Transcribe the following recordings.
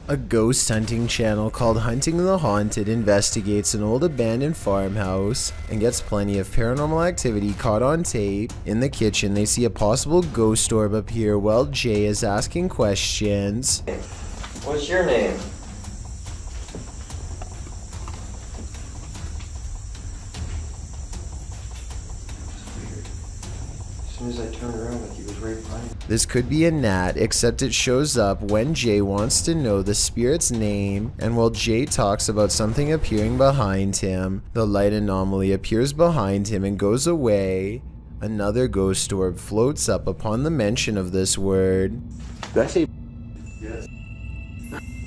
A ghost hunting channel called Hunting the Haunted investigates an old abandoned farmhouse and gets plenty of paranormal activity caught on tape. In the kitchen, they see a possible ghost orb appear while Jay is asking questions. What's your name? As soon as I turned around, like he was right behind me. This could be a gnat, except it shows up when Jay wants to know the spirit's name, and while Jay talks about something appearing behind him, the light anomaly appears behind him and goes away. Another ghost orb floats up upon the mention of this word. Did I say? Yes.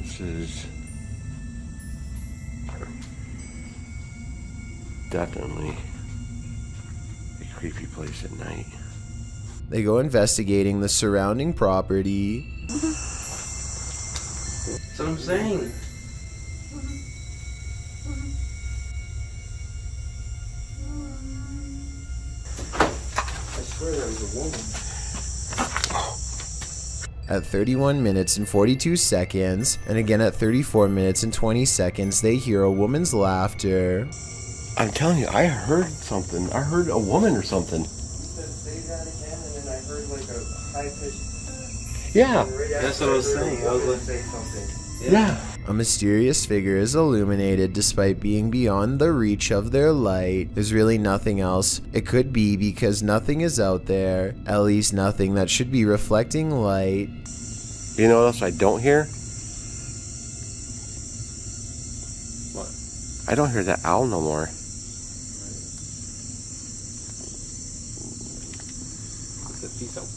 This is definitely a creepy place at night. They go investigating the surrounding property. That's what I'm saying. I swear that was a woman. At 31 minutes and 42 seconds, and again at 34 minutes and 20 seconds, they hear a woman's laughter. I'm telling you, I heard something. I heard a woman or something. Say that again, and then I heard like a high-pitched... Yeah. That's what I was saying. I was going to say something. Yeah. A mysterious figure is illuminated despite being beyond the reach of their light. There's really nothing else it could be because nothing is out there, at least nothing that should be reflecting light. You know what else I don't hear? What? I don't hear that owl no more. Peace out.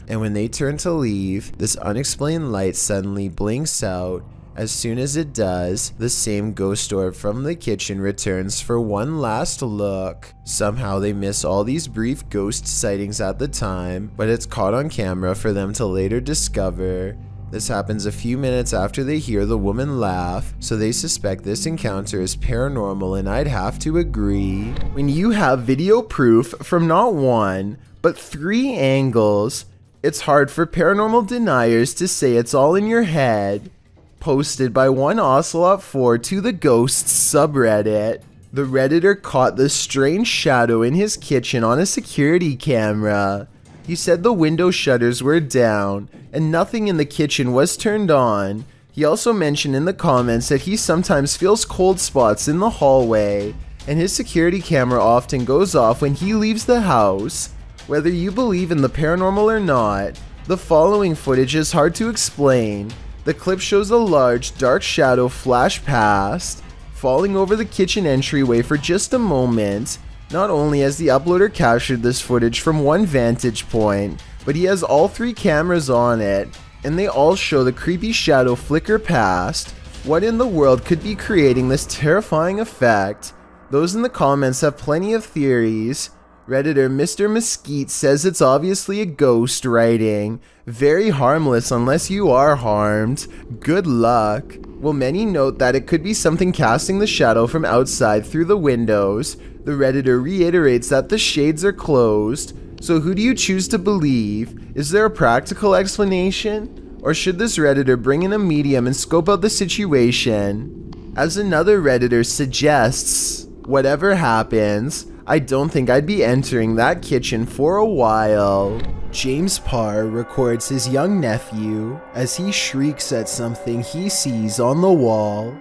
And when they turn to leave, this unexplained light suddenly blinks out. As soon as it does, the same ghost orb from the kitchen returns for one last look. Somehow they miss all these brief ghost sightings at the time, but it's caught on camera for them to later discover. This happens a few minutes after they hear the woman laugh, so they suspect this encounter is paranormal, and I'd have to agree. When you have video proof from not one, but 3 angles, it's hard for paranormal deniers to say it's all in your head. Posted by one Ocelot4 to the Ghosts subreddit. The Redditor caught the strange shadow in his kitchen on a security camera. He said the window shutters were down and nothing in the kitchen was turned on. He also mentioned in the comments that he sometimes feels cold spots in the hallway, and his security camera often goes off when he leaves the house. Whether you believe in the paranormal or not, the following footage is hard to explain. The clip shows a large, dark shadow flash past, falling over the kitchen entryway for just a moment. Not only has the uploader captured this footage from one vantage point, but he has all 3 cameras on it, and they all show the creepy shadow flicker past. What in the world could be creating this terrifying effect? Those in the comments have plenty of theories. Redditor Mr. Mesquite says it's obviously a ghost writing. Very harmless unless you are harmed. Good luck. While many note that it could be something casting the shadow from outside through the windows, the Redditor reiterates that the shades are closed. So who do you choose to believe? Is there a practical explanation? Or should this Redditor bring in a medium and scope out the situation? As another Redditor suggests, whatever happens, I don't think I'd be entering that kitchen for a while. James Parr records his young nephew as he shrieks at something he sees on the wall.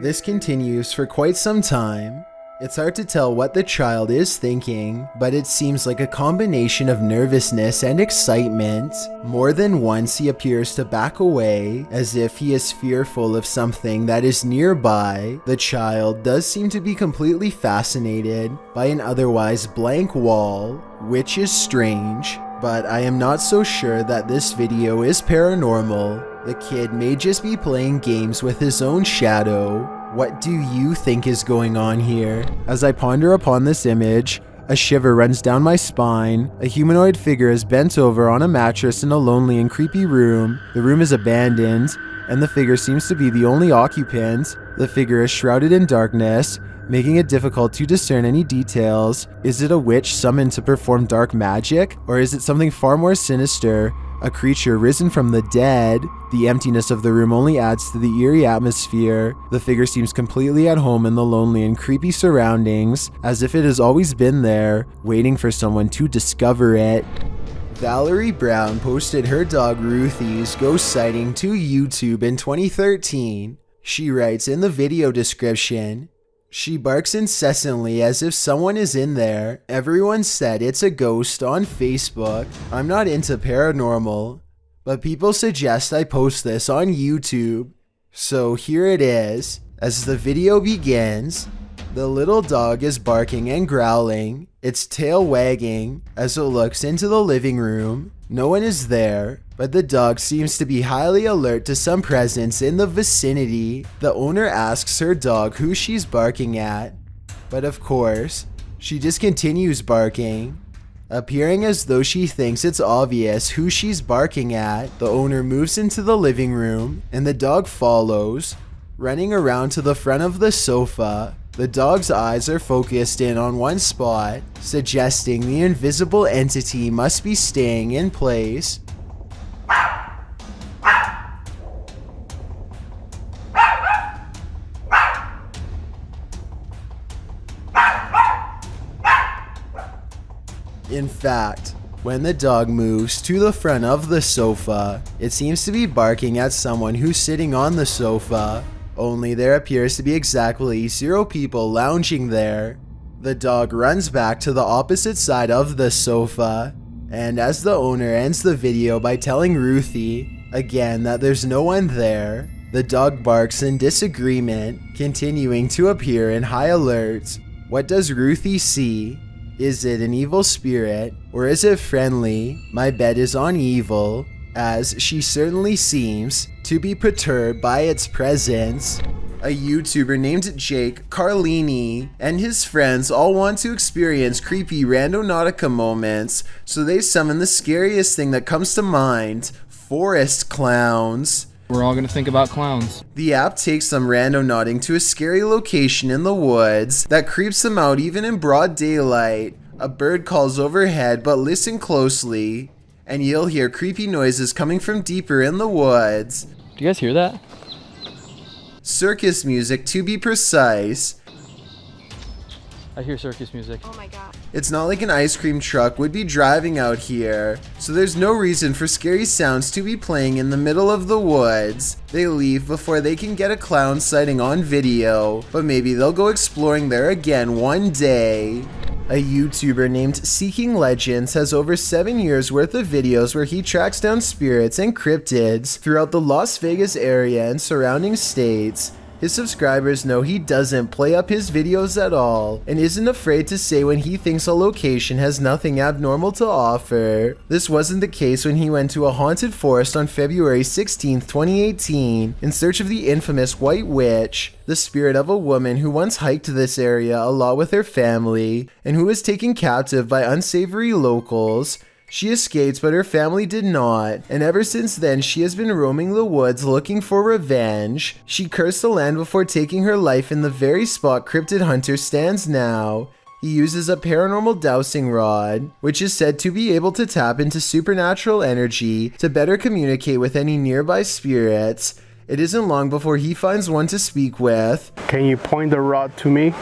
This continues for quite some time. It's hard to tell what the child is thinking, but it seems like a combination of nervousness and excitement. More than once he appears to back away, as if he is fearful of something that is nearby. The child does seem to be completely fascinated by an otherwise blank wall, which is strange, but I am not so sure that this video is paranormal. The kid may just be playing games with his own shadow. What do you think is going on here? As I ponder upon this image, a shiver runs down my spine. A humanoid figure is bent over on a mattress in a lonely and creepy room. The room is abandoned, and the figure seems to be the only occupant. The figure is shrouded in darkness. making it difficult to discern any details. Is it a witch summoned to perform dark magic? Or is it something far more sinister? A creature risen from the dead? The emptiness of the room only adds to the eerie atmosphere. The figure seems completely at home in the lonely and creepy surroundings, as if it has always been there, waiting for someone to discover it. Valerie Brown posted her dog Ruthie's ghost sighting to YouTube in 2013. She writes in the video description, "She barks incessantly as if someone is in there. Everyone said it's a ghost on Facebook. I'm not into paranormal, but people suggest I post this on YouTube. So here it is." As the video begins, the little dog is barking and growling, its tail wagging as it looks into the living room. No one is there, but the dog seems to be highly alert to some presence in the vicinity. The owner asks her dog who she's barking at, but of course, she just continues barking, appearing as though she thinks it's obvious who she's barking at. The owner moves into the living room, and the dog follows, running around to the front of the sofa. The dog's eyes are focused in on one spot, suggesting the invisible entity must be staying in place. In fact, when the dog moves to the front of the sofa, it seems to be barking at someone who's sitting on the sofa. Only there appears to be exactly 0 people lounging there. The dog runs back to the opposite side of the sofa, and as the owner ends the video by telling Ruthie, again, that there's no one there, the dog barks in disagreement, continuing to appear in high alert. What does Ruthie see? Is it an evil spirit, or is it friendly? My bet is on evil, as she certainly seems to be perturbed by its presence. A YouTuber named Jake Carlini and his friends all want to experience creepy randonautica moments, so they summon the scariest thing that comes to mind: forest clowns. We're all gonna think about clowns. The app takes them randonauting to a scary location in the woods that creeps them out even in broad daylight. A bird calls overhead, but listen closely, and you'll hear creepy noises coming from deeper in the woods. Do you guys hear that? Circus music, to be precise. I hear circus music. Oh my god. It's not like an ice cream truck would be driving out here, so there's no reason for scary sounds to be playing in the middle of the woods. They leave before they can get a clown sighting on video, but maybe they'll go exploring there again one day. A YouTuber named Seeking Legends has over 7 years worth of videos where he tracks down spirits and cryptids throughout the Las Vegas area and surrounding states. His subscribers know he doesn't play up his videos at all and isn't afraid to say when he thinks a location has nothing abnormal to offer. This wasn't the case when he went to a haunted forest on February 16, 2018 in search of the infamous White Witch, the spirit of a woman who once hiked this area a lot with her family and who was taken captive by unsavory locals. She escaped, but her family did not, and ever since then she has been roaming the woods looking for revenge. She cursed the land before taking her life in the very spot Cryptid Hunter stands now. He uses a paranormal dowsing rod, which is said to be able to tap into supernatural energy to better communicate with any nearby spirits. It isn't long before he finds one to speak with. Can you point the rod to me?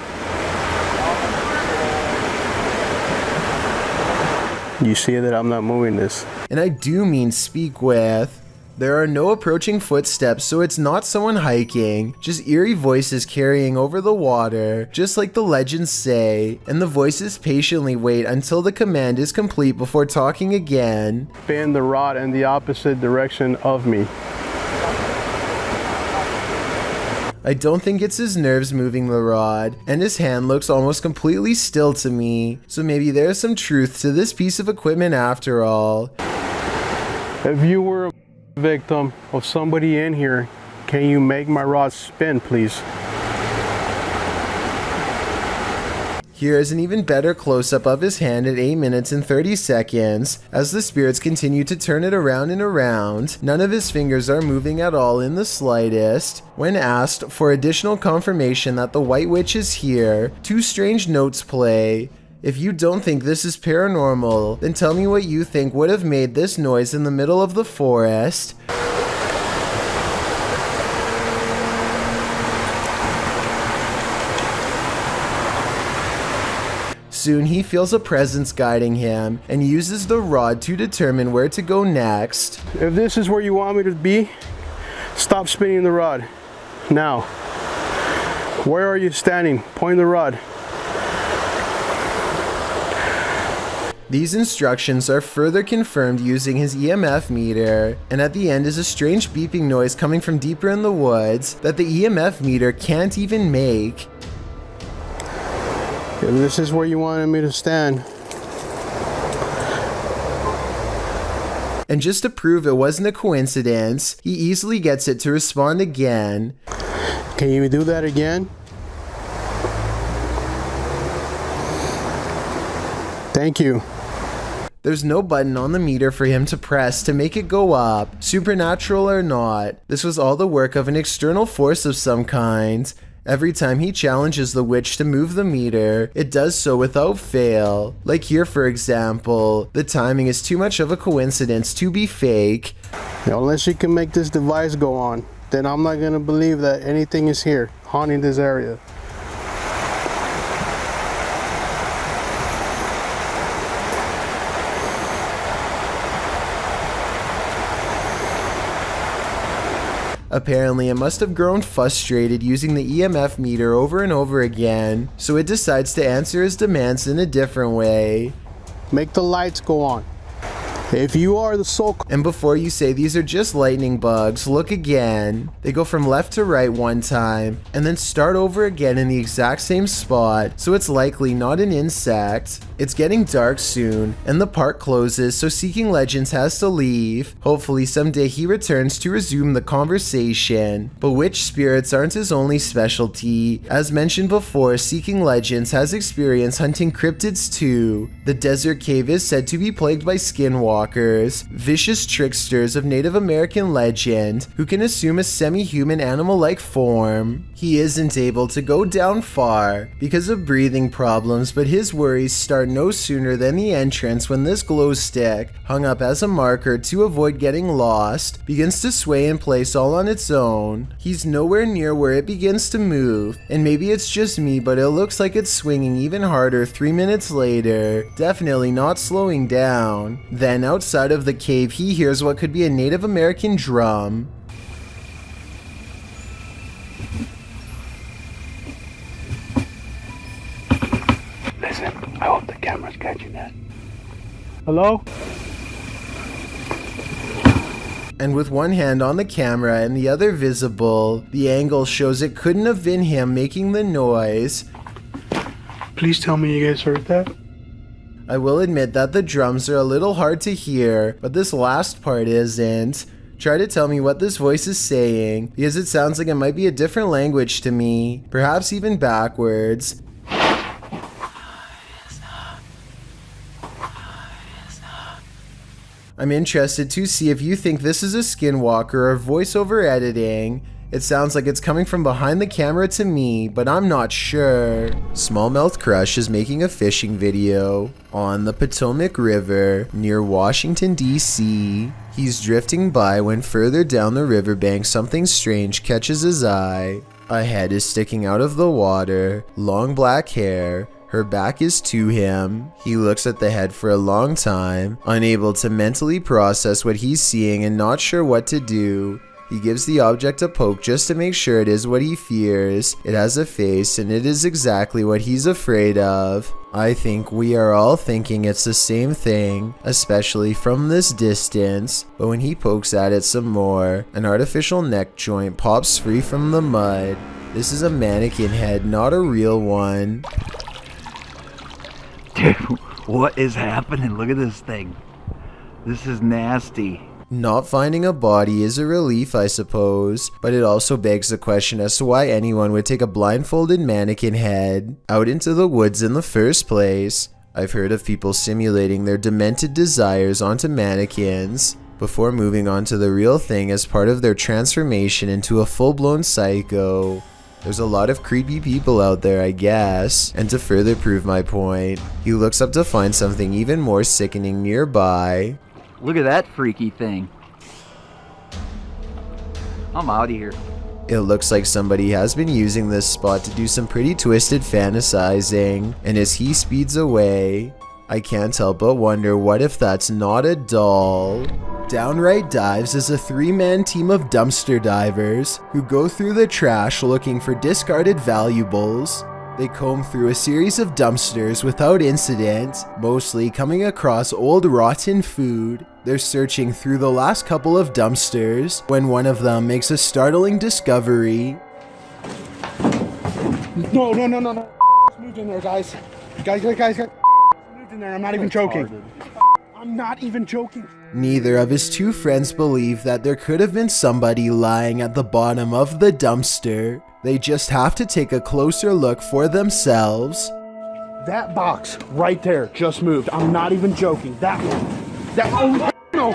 You see that I'm not moving this. And I do mean speak with. There are no approaching footsteps, so it's not someone hiking, just eerie voices carrying over the water, just like the legends say, and the voices patiently wait until the command is complete before talking again. Spin the rod in the opposite direction of me. I don't think it's his nerves moving the rod, and his hand looks almost completely still to me, so maybe there's some truth to this piece of equipment after all. If you were a victim of somebody in here, can you make my rod spin, please? Here is an even better close-up of his hand at 8 minutes and 30 seconds. As the spirits continue to turn it around and around, none of his fingers are moving at all in the slightest. When asked for additional confirmation that the White Witch is here, 2 strange notes play. If you don't think this is paranormal, then tell me what you think would have made this noise in the middle of the forest. Soon he feels a presence guiding him and uses the rod to determine where to go next. If this is where you want me to be, stop spinning the rod. Now. Where are you standing? Point the rod. These instructions are further confirmed using his EMF meter, and at the end is a strange beeping noise coming from deeper in the woods that the EMF meter can't even make. If this is where you wanted me to stand. And just to prove it wasn't a coincidence, he easily gets it to respond again. Can you do that again? Thank you. There's no button on the meter for him to press to make it go up, supernatural or not. This was all the work of an external force of some kind. Every time he challenges the witch to move the meter, it does so without fail. Like here, for example, the timing is too much of a coincidence to be fake. Unless you can make this device go on, then I'm not gonna believe that anything is here, haunting this area. Apparently, it must have grown frustrated using the EMF meter over and over again, so it decides to answer his demands in a different way. Make the lights go on. If you are the soul... And before you say these are just lightning bugs, look again. They go from left to right one time, and then start over again in the exact same spot, so it's likely not an insect. It's getting dark soon, and the park closes, so Seeking Legends has to leave. Hopefully someday he returns to resume the conversation. But witch spirits aren't his only specialty. As mentioned before, Seeking Legends has experience hunting cryptids too. The desert cave is said to be plagued by skinwalkers, vicious tricksters of Native American legend who can assume a semi-human animal-like form. He isn't able to go down far because of breathing problems, but his worries start no sooner than the entrance when this glow stick, hung up as a marker to avoid getting lost, begins to sway in place all on its own. He's nowhere near where it begins to move, and maybe it's just me, but it looks like it's swinging even harder 3 minutes later, definitely not slowing down. Then outside of the cave he hears what could be a Native American drum. Listen, I hope the camera's catching that. Hello? And with one hand on the camera and the other visible, the angle shows it couldn't have been him making the noise. Please tell me you guys heard that. I will admit that the drums are a little hard to hear, but this last part isn't. Try to tell me what this voice is saying, because it sounds like it might be a different language to me, perhaps even backwards. I'm interested to see if you think this is a Skinwalker or voiceover editing. It sounds like it's coming from behind the camera to me, but I'm not sure. Smallmouth Crush is making a fishing video on the Potomac River near Washington, D.C. He's drifting by when further down the riverbank something strange catches his eye. A head is sticking out of the water, long black hair. Her back is to him. He looks at the head for a long time, unable to mentally process what he's seeing and not sure what to do. He gives the object a poke just to make sure it is what he fears. It has a face and it is exactly what he's afraid of. I think we are all thinking it's the same thing, especially from this distance. But when he pokes at it some more, an artificial neck joint pops free from the mud. This is a mannequin head, not a real one. Dude, what is happening? Look at this thing. This is nasty. Not finding a body is a relief, I suppose, but it also begs the question as to why anyone would take a blindfolded mannequin head out into the woods in the first place. I've heard of people simulating their demented desires onto mannequins before moving on to the real thing as part of their transformation into a full-blown psycho. There's a lot of creepy people out there, I guess. And to further prove my point, he looks up to find something even more sickening nearby. Look at that freaky thing. I'm out of here. It looks like somebody has been using this spot to do some pretty twisted fantasizing, and as he speeds away, I can't help but wonder, what if that's not a doll? Downright Dives is a 3-man team of dumpster divers who go through the trash looking for discarded valuables. They comb through a series of dumpsters without incident, mostly coming across old rotten food. They're searching through the last couple of dumpsters when one of them makes a startling discovery. No. Moved in there, guys. Guys. Moved in there. I'm not even joking. I'm not even joking. Neither of his two friends believe that there could have been somebody lying at the bottom of the dumpster. They just have to take a closer look for themselves. That box right there just moved. I'm not even joking. That one. Oh, no. Go.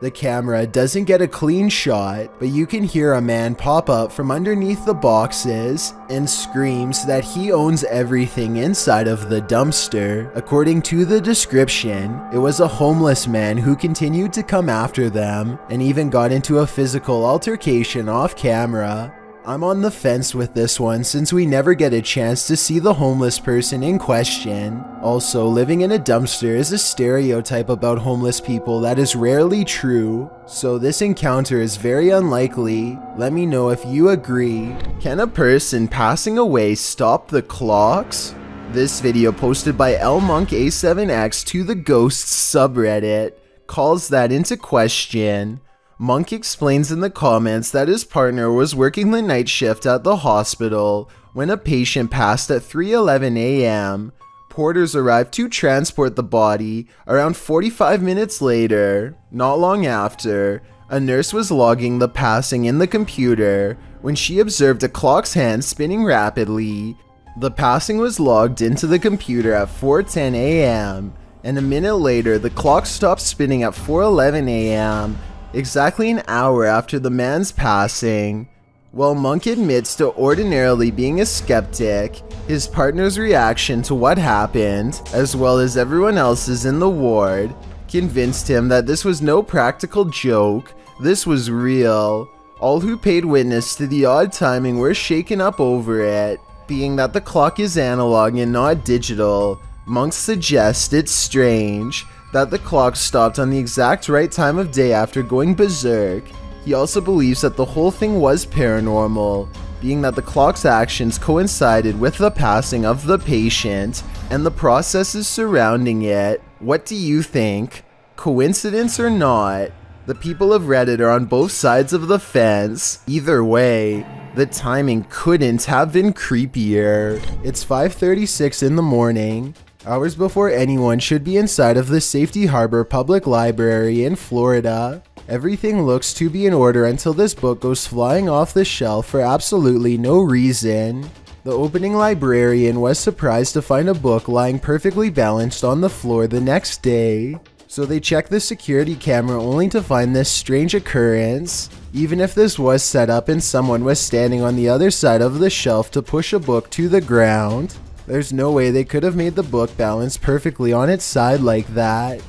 The camera doesn't get a clean shot, but you can hear a man pop up from underneath the boxes and screams that he owns everything inside of the dumpster. According to the description, it was a homeless man who continued to come after them and even got into a physical altercation off camera. I'm on the fence with this one since we never get a chance to see the homeless person in question. Also, living in a dumpster is a stereotype about homeless people that is rarely true, so this encounter is very unlikely. Let me know if you agree. Can a person passing away stop the clocks? This video, posted by LMonkA7X to the Ghosts subreddit, calls that into question. Monk explains in the comments that his partner was working the night shift at the hospital when a patient passed at 3:11 a.m. Porters arrived to transport the body around 45 minutes later. Not long after, a nurse was logging the passing in the computer when she observed a clock's hand spinning rapidly. The passing was logged into the computer at 4:10 a.m. and a minute later the clock stopped spinning at 4:11 a.m. exactly an hour after the man's passing. While Monk admits to ordinarily being a skeptic, his partner's reaction to what happened, as well as everyone else's in the ward, convinced him that this was no practical joke, this was real. All who paid witness to the odd timing were shaken up over it. Being that the clock is analog and not digital, Monk suggests it's strange that the clock stopped on the exact right time of day after going berserk. He also believes that the whole thing was paranormal, being that the clock's actions coincided with the passing of the patient and the processes surrounding it. What do you think? Coincidence or not? The people of Reddit are on both sides of the fence. Either way, the timing couldn't have been creepier. It's 5:36 in the morning, hours before anyone should be inside of the Safety Harbor Public Library in Florida. Everything looks to be in order until this book goes flying off the shelf for absolutely no reason. The opening librarian was surprised to find a book lying perfectly balanced on the floor the next day. So they checked the security camera only to find this strange occurrence. Even if this was set up and someone was standing on the other side of the shelf to push a book to the ground, there's no way they could have made the book balance perfectly on its side like that.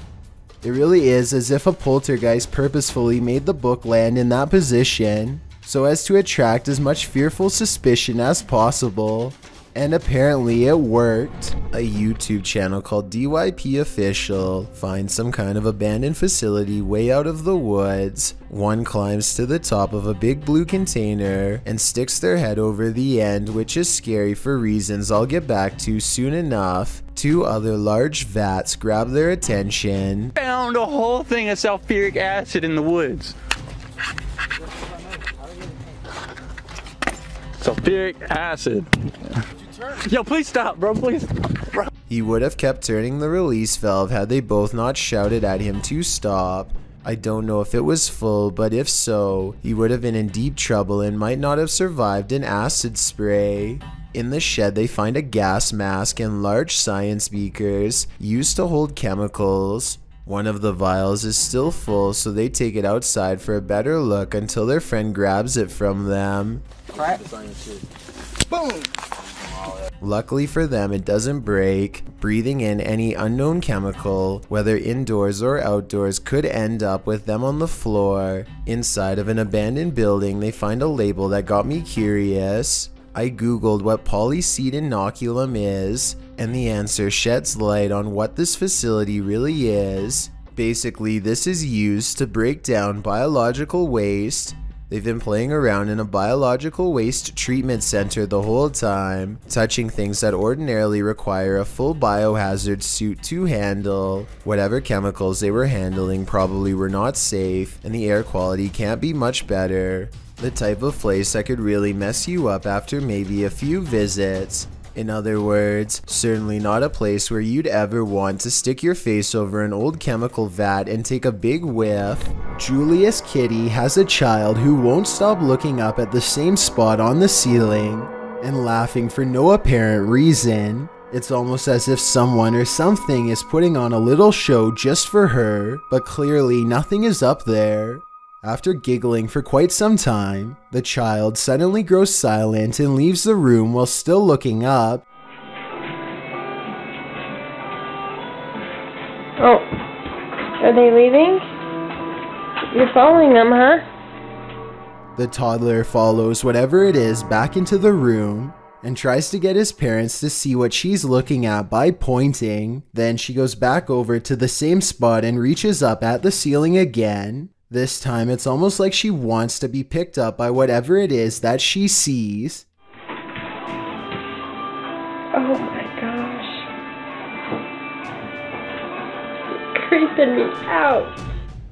It really is as if a poltergeist purposefully made the book land in that position, so as to attract as much fearful suspicion as possible. And apparently it worked. A YouTube channel called DYP Official finds some kind of abandoned facility way out of the woods. One climbs to the top of a big blue container and sticks their head over the end, which is scary for reasons I'll get back to soon enough. Two other large vats grab their attention. Found a whole thing of sulfuric acid in the woods. Sulfuric acid. Yo, please stop, bro, please. Bro. He would have kept turning the release valve had they both not shouted at him to stop. I don't know if it was full, but if so, he would have been in deep trouble and might not have survived an acid spray. In the shed, they find a gas mask and large science beakers used to hold chemicals. One of the vials is still full, so they take it outside for a better look until their friend grabs it from them. Boom! Luckily for them, it doesn't break. Breathing in any unknown chemical, whether indoors or outdoors, could end up with them on the floor. Inside of an abandoned building, they find a label that got me curious. I googled what polyseed inoculum is, and the answer sheds light on what this facility really is. Basically, this is used to break down biological waste. They've been playing around in a biological waste treatment center the whole time, touching things that ordinarily require a full biohazard suit to handle. Whatever chemicals they were handling probably were not safe, and the air quality can't be much better. The type of place that could really mess you up after maybe a few visits. In other words, certainly not a place where you'd ever want to stick your face over an old chemical vat and take a big whiff. Julius Kitty has a child who won't stop looking up at the same spot on the ceiling and laughing for no apparent reason. It's almost as if someone or something is putting on a little show just for her, but clearly nothing is up there. After giggling for quite some time, the child suddenly grows silent and leaves the room while still looking up. Oh, are they leaving? You're following them, huh? The toddler follows whatever it is back into the room and tries to get his parents to see what she's looking at by pointing. Then she goes back over to the same spot and reaches up at the ceiling again. This time, it's almost like she wants to be picked up by whatever it is that she sees. Oh my gosh. You're creeping me out.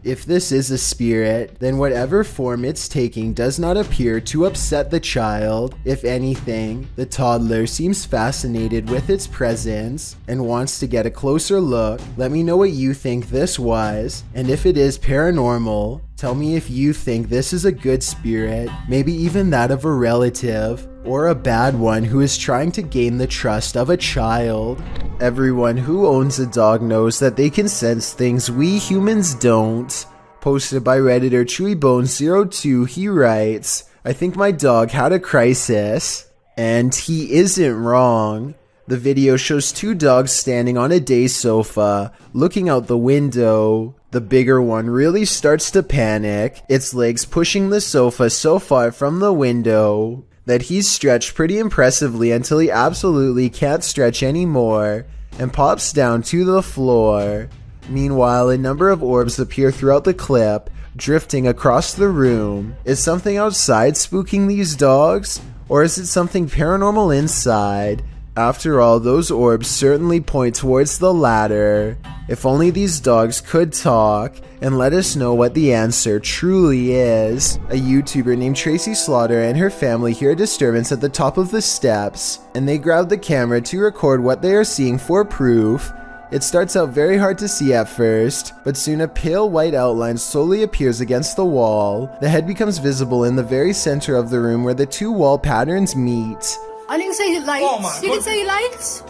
If this is a spirit, then whatever form it's taking does not appear to upset the child. If anything, the toddler seems fascinated with its presence and wants to get a closer look. Let me know what you think this was, and if it is paranormal, tell me if you think this is a good spirit, maybe even that of a relative, or a bad one who is trying to gain the trust of a child. Everyone who owns a dog knows that they can sense things we humans don't. Posted by Redditor ChewyBone02, he writes, "I think my dog had a crisis." And he isn't wrong. The video shows two dogs standing on a day sofa, looking out the window. The bigger one really starts to panic, its legs pushing the sofa so far from the window that he's stretched pretty impressively until he absolutely can't stretch anymore and pops down to the floor. Meanwhile, a number of orbs appear throughout the clip, drifting across the room. Is something outside spooking these dogs? Or is it something paranormal inside? After all, those orbs certainly point towards the latter. If only these dogs could talk and let us know what the answer truly is. A YouTuber named Tracy Slaughter and her family hear a disturbance at the top of the steps, and they grab the camera to record what they are seeing for proof. It starts out very hard to see at first, but soon a pale white outline slowly appears against the wall. The head becomes visible in the very center of the room where the two wall patterns meet. I didn't say lights. Oh my you didn't say lights.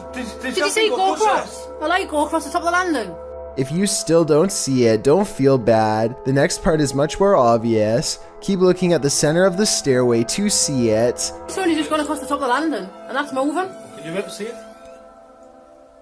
Did you say go across? I like go across the top of the landing. If you still don't see it, don't feel bad. The next part is much more obvious. Keep looking at the center of the stairway to see it. It's only just gone across the top of the landing, and that's moving. Can you ever see it?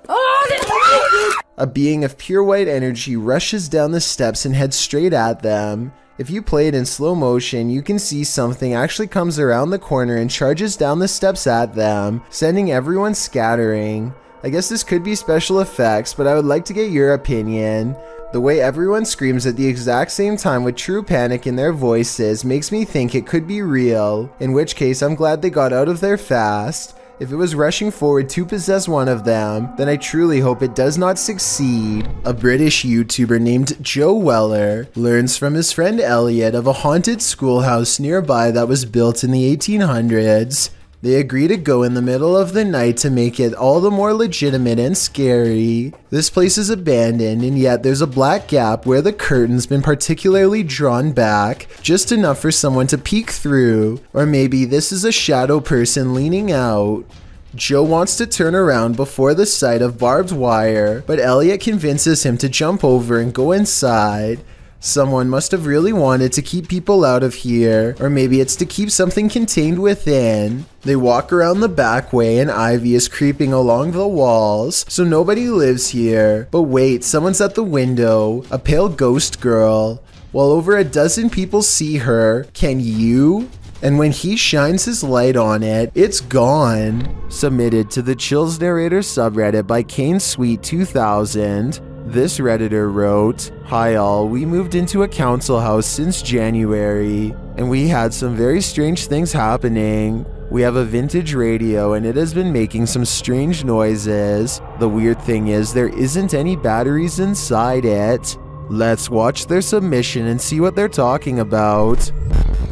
Oh! A being of pure white energy rushes down the steps and heads straight at them. If you play it in slow motion, you can see something actually comes around the corner and charges down the steps at them, sending everyone scattering. I guess this could be special effects, but I would like to get your opinion. The way everyone screams at the exact same time with true panic in their voices makes me think it could be real, in which case I'm glad they got out of there fast. If it was rushing forward to possess one of them, then I truly hope it does not succeed. A British YouTuber named Joe Weller learns from his friend Elliot of a haunted schoolhouse nearby that was built in the 1800s. They agree to go in the middle of the night to make it all the more legitimate and scary. This place is abandoned, and yet there's a black gap where the curtain's been particularly drawn back, just enough for someone to peek through. Or maybe this is a shadow person leaning out. Joe wants to turn around before the sight of barbed wire, but Elliot convinces him to jump over and go inside. Someone must have really wanted to keep people out of here, or maybe it's to keep something contained within. They walk around the back way and ivy is creeping along the walls, so nobody lives here. But wait, someone's at the window, a pale ghost girl. While over a dozen people see her, can you? And when he shines his light on it, it's gone. Submitted to the Chills Narrator subreddit by Kane Sweet 2000. This Redditor wrote, "Hi all, we moved into a council house since January, and we had some very strange things happening. We have a vintage radio and it has been making some strange noises. The weird thing is there isn't any batteries inside it." Let's watch their submission and see what they're talking about.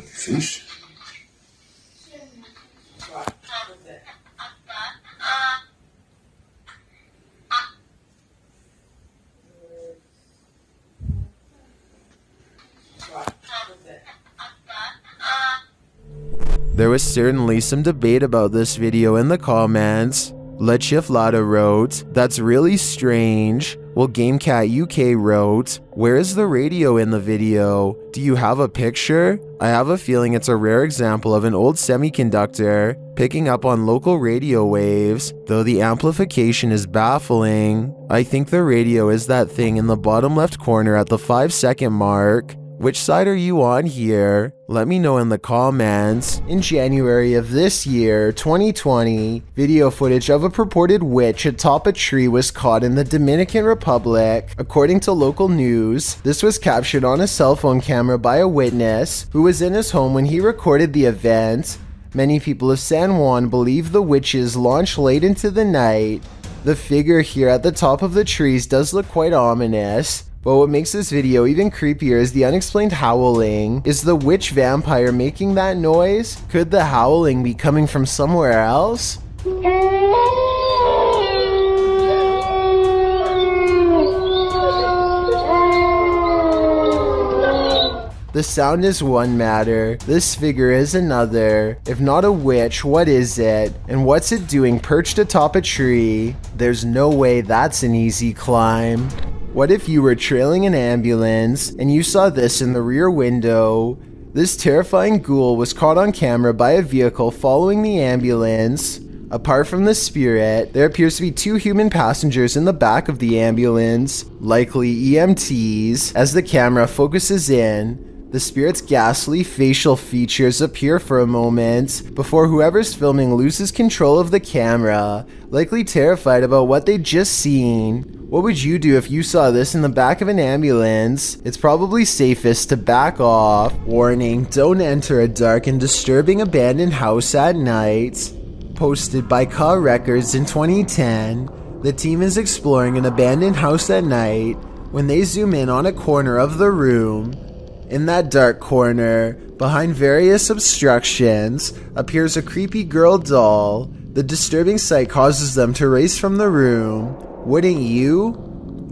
Fish? There was certainly some debate about this video in the comments. Lechiflada wrote, "That's really strange." While GameCat UK wrote, "Where is the radio in the video? Do you have a picture? I have a feeling it's a rare example of an old semiconductor picking up on local radio waves, though the amplification is baffling. I think the radio is that thing in the bottom left corner at the 5-second mark. Which side are you on here? Let me know in the comments." In January of this year, 2020, video footage of a purported witch atop a tree was caught in the Dominican Republic. According to local news, this was captured on a cell phone camera by a witness who was in his home when he recorded the event. Many people of San Juan believe the witches launched late into the night. The figure here at the top of the trees does look quite ominous. But what makes this video even creepier is the unexplained howling. Is the witch vampire making that noise? Could the howling be coming from somewhere else? The sound is one matter, this figure is another. If not a witch, what is it? And what's it doing perched atop a tree? There's no way that's an easy climb. What if you were trailing an ambulance and you saw this in the rear window? This terrifying ghoul was caught on camera by a vehicle following the ambulance. Apart from the spirit, there appears to be 2 human passengers in the back of the ambulance, likely EMTs. As the camera focuses in, the spirit's ghastly facial features appear for a moment before whoever's filming loses control of the camera, likely terrified about what they'd just seen. What would you do if you saw this in the back of an ambulance? It's probably safest to back off. Warning, don't enter a dark and disturbing abandoned house at night. Posted by Car Records in 2010, the team is exploring an abandoned house at night when they zoom in on a corner of the room. In that dark corner, behind various obstructions, appears a creepy girl doll. The disturbing sight causes them to race from the room. Wouldn't you?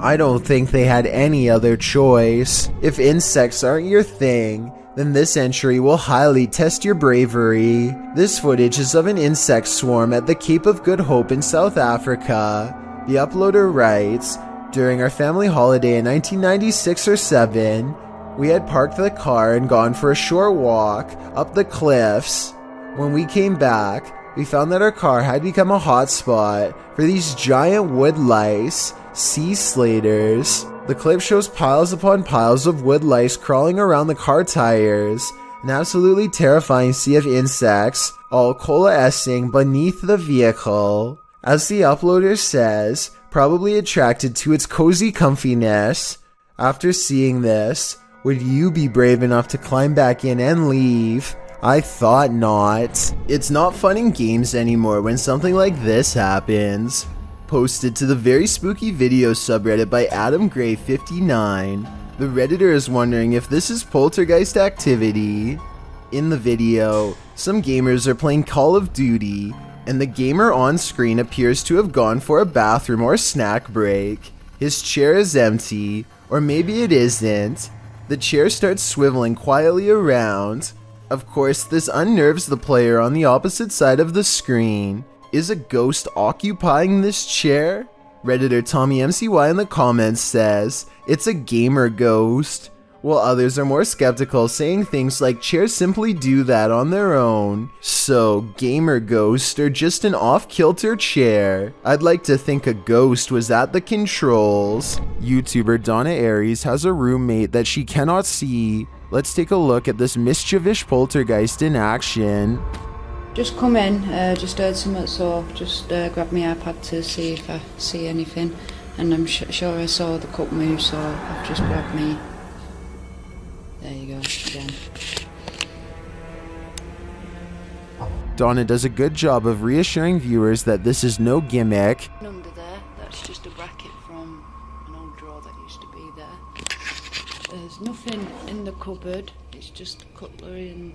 I don't think they had any other choice. If insects aren't your thing, then this entry will highly test your bravery. This footage is of an insect swarm at the Cape of Good Hope in South Africa. The uploader writes, "During our family holiday in 1996 or 7, we had parked the car and gone for a short walk up the cliffs. When we came back, we found that our car had become a hotspot for these giant wood lice, sea slaters. The clip shows piles upon piles of wood lice crawling around the car tires, an absolutely terrifying sea of insects, all coalescing beneath the vehicle. As the uploader says, probably attracted to its cozy comfiness. After seeing this, would you be brave enough to climb back in and leave? I thought not. It's not fun in games anymore when something like this happens." Posted to the very spooky video subreddit by Adam Gray 59. The Redditor is wondering if this is poltergeist activity. In the video, Some gamers are playing Call of Duty, and the gamer on screen appears to have gone for a bathroom or snack break. His chair is empty, or maybe it isn't. The chair starts swiveling quietly around. Of course, this unnerves the player on the opposite side of the screen. Is a ghost occupying this chair? Redditor Tommy MCY in the comments says, it's a gamer ghost, while others are more skeptical, saying things like chairs simply do that on their own. So, gamer ghost or just an off-kilter chair? I'd like to think a ghost was at the controls. YouTuber Donna Aries has a roommate that she cannot see. Let's take a look at this mischievous poltergeist in action. Just come in, just heard something, so just grabbed my iPad to see if I see anything, and I'm sure I saw the cup move, so I've just grabbed me. There you go, again. Donna does a good job of reassuring viewers that this is no gimmick. Under there, that's just a bracket from an old drawer that used to be there. There's nothing in the cupboard, it's just cutlery and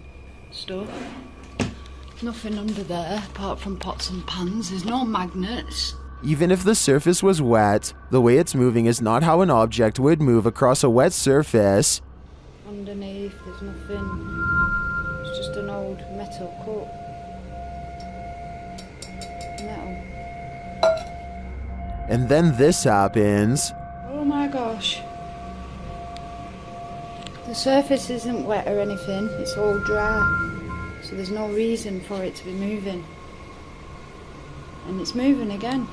stuff. Nothing under there, apart from pots and pans. There's no magnets. Even if the surface was wet, the way it's moving is not how an object would move across a wet surface. Underneath, there's nothing. It's just an old metal cup. Metal. And then this happens. Oh my gosh. The surface isn't wet or anything, it's all dry. So there's no reason for it to be moving. And it's moving again.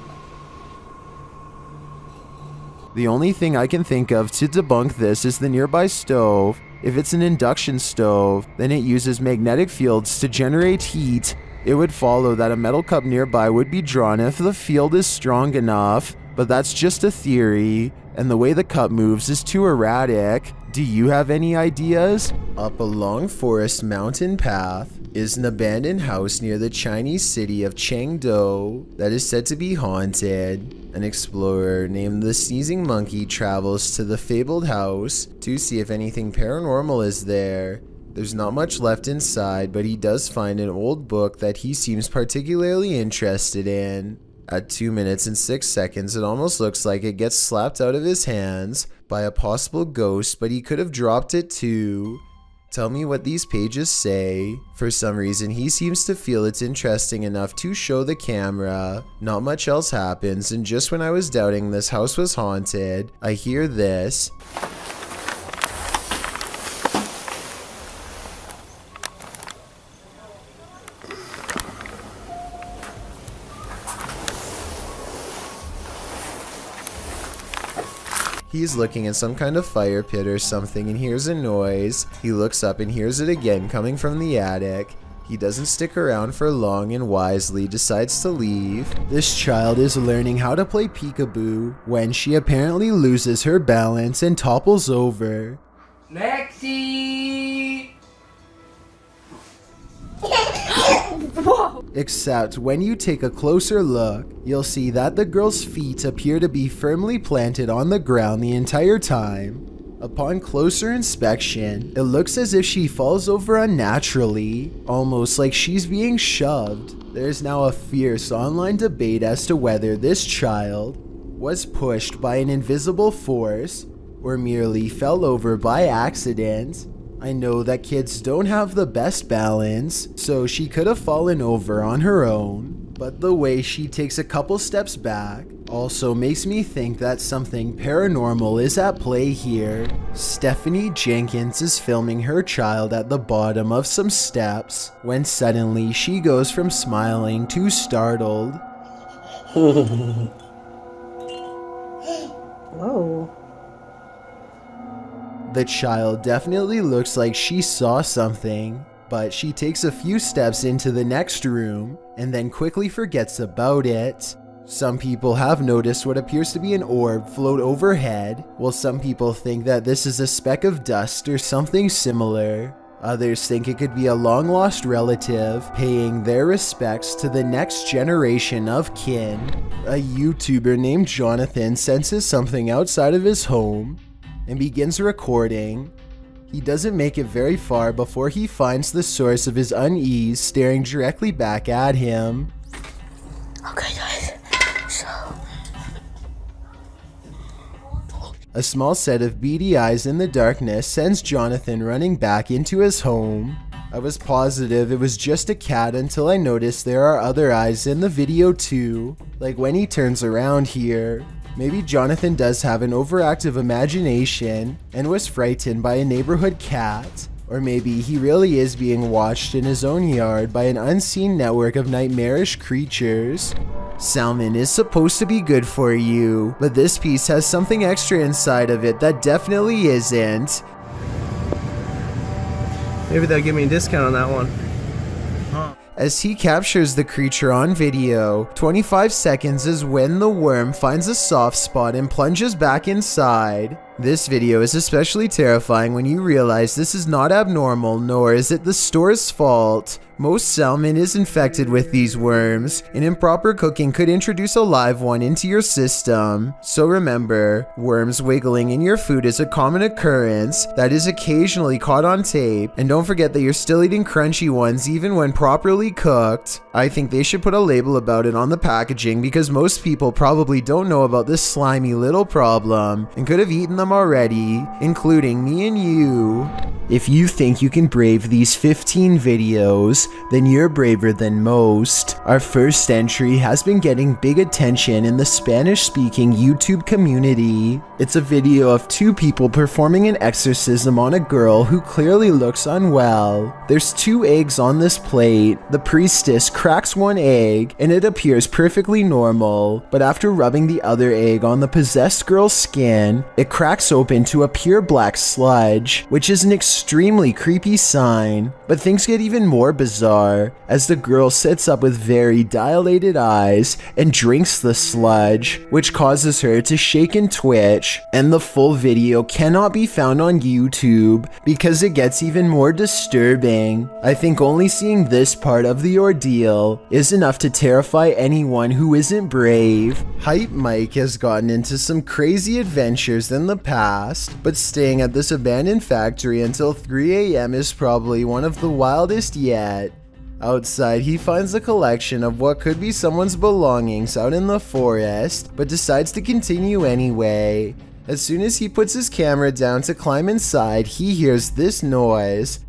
The only thing I can think of to debunk this is the nearby stove. If it's an induction stove, then it uses magnetic fields to generate heat. It would follow that a metal cup nearby would be drawn if the field is strong enough, but that's just a theory, and the way the cup moves is too erratic. Do you have any ideas? Up a long forest mountain path is an abandoned house near the Chinese city of Chengdu that is said to be haunted. An explorer named the Sneezing Monkey travels to the fabled house to see if anything paranormal is there. There's not much left inside, but he does find an old book that he seems particularly interested in. At 2 minutes and 6 seconds, it almost looks like it gets slapped out of his hands by a possible ghost, but he could have dropped it too. Tell me what these pages say. For some reason, he seems to feel it's interesting enough to show the camera. Not much else happens, and just when I was doubting this house was haunted, I hear this. He's looking at some kind of fire pit or something and hears a noise. He looks up and hears it again coming from the attic. He doesn't stick around for long and wisely decides to leave. This child is learning how to play peekaboo when she apparently loses her balance and topples over. Lexi! Except when you take a closer look, you'll see that the girl's feet appear to be firmly planted on the ground the entire time. Upon closer inspection, it looks as if she falls over unnaturally, almost like she's being shoved. There's now a fierce online debate as to whether this child was pushed by an invisible force or merely fell over by accident. I know that kids don't have the best balance, so she could have fallen over on her own, but the way she takes a couple steps back also makes me think that something paranormal is at play here. Stephanie Jenkins is filming her child at the bottom of some steps when suddenly she goes from smiling to startled. Whoa. The child definitely looks like she saw something, but she takes a few steps into the next room and then quickly forgets about it. Some people have noticed what appears to be an orb float overhead, while some people think that this is a speck of dust or something similar. Others think it could be a long-lost relative paying their respects to the next generation of kin. A YouTuber named Jonathan senses something outside of his home and begins recording. He doesn't make it very far before he finds the source of his unease staring directly back at him. Okay, guys. So. A small set of beady eyes in the darkness sends Jonathan running back into his home. I was positive it was just a cat until I noticed there are other eyes in the video too, like when he turns around here. Maybe Jonathan does have an overactive imagination and was frightened by a neighborhood cat. Or maybe he really is being watched in his own yard by an unseen network of nightmarish creatures. Salmon is supposed to be good for you, but this piece has something extra inside of it that definitely isn't. Maybe they'll give me a discount on that one. As he captures the creature on video, 25 seconds is when the worm finds a soft spot and plunges back inside. This video is especially terrifying when you realize this is not abnormal, nor is it the store's fault. Most salmon is infected with these worms, and improper cooking could introduce a live one into your system. So remember, worms wiggling in your food is a common occurrence that is occasionally caught on tape, and don't forget that you're still eating crunchy ones even when properly cooked. I think they should put a label about it on the packaging because most people probably don't know about this slimy little problem and could have eaten them already, including me and you. If you think you can brave these 15 videos, then you're braver than most. Our first entry has been getting big attention in the Spanish-speaking YouTube community. It's a video of two people performing an exorcism on a girl who clearly looks unwell. There's 2 eggs on this plate. The priestess cracks one egg, and it appears perfectly normal, but after rubbing the other egg on the possessed girl's skin, it cracks open to a pure black sludge, which is an extremely creepy sign. But things get even more bizarre as the girl sits up with very dilated eyes and drinks the sludge, which causes her to shake and twitch, and the full video cannot be found on YouTube because it gets even more disturbing. I think only seeing this part of the ordeal is enough to terrify anyone who isn't brave. Hype Mike has gotten into some crazy adventures in the past, but staying at this abandoned factory until 3 AM is probably one of the wildest yet. Outside, he finds a collection of what could be someone's belongings out in the forest, but decides to continue anyway. As soon as he puts his camera down to climb inside, he hears this noise.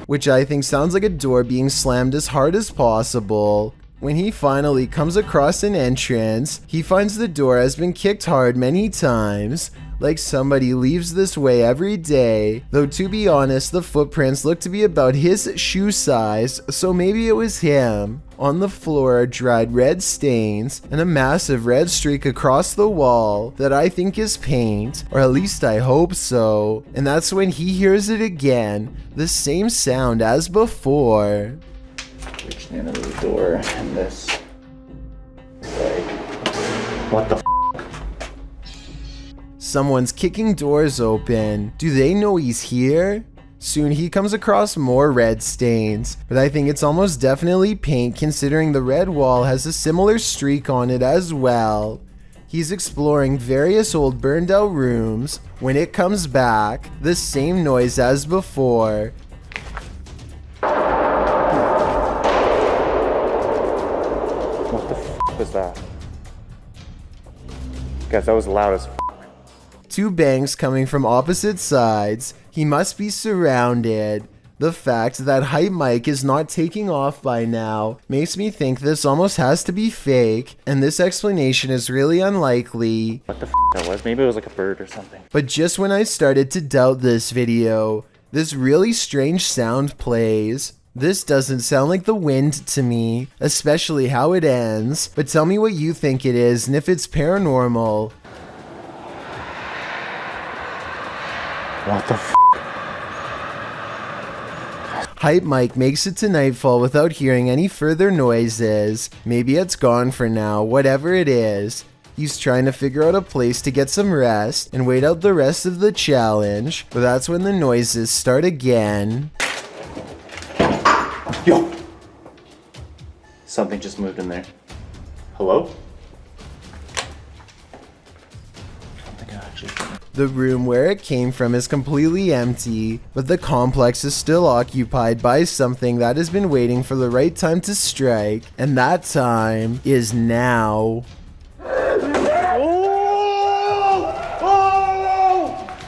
Which I think sounds like a door being slammed as hard as possible. When he finally comes across an entrance, he finds the door has been kicked hard many times, like somebody leaves this way every day, though to be honest, the footprints look to be about his shoe size, so maybe it was him. On the floor are dried red stains and a massive red streak across the wall that I think is paint, or at least I hope so. And that's when he hears it again, the same sound as before. Reach the end of the door and this. Like, what the f? Someone's kicking doors open. Do they know he's here? Soon he comes across more red stains, but I think it's almost definitely paint considering the red wall has a similar streak on it as well. He's exploring various old burned out rooms. When it comes back, the same noise as before. What the f was that? Guys, that was loud as f. 2 bangs coming from opposite sides. He must be surrounded. The fact that Hype Mike is not taking off by now makes me think this almost has to be fake, and this explanation is really unlikely. What the f that was? Maybe it was like a bird or something. But just when I started to doubt this video, this really strange sound plays. This doesn't sound like the wind to me, especially how it ends, but tell me what you think it is and if it's paranormal. What the f? Hype Mike makes it to nightfall without hearing any further noises. Maybe it's gone for now, whatever it is. He's trying to figure out a place to get some rest and wait out the rest of the challenge, but that's when the noises start again. Yo! Something just moved in there. Hello? The room where it came from is completely empty, but the complex is still occupied by something that has been waiting for the right time to strike, and that time is now.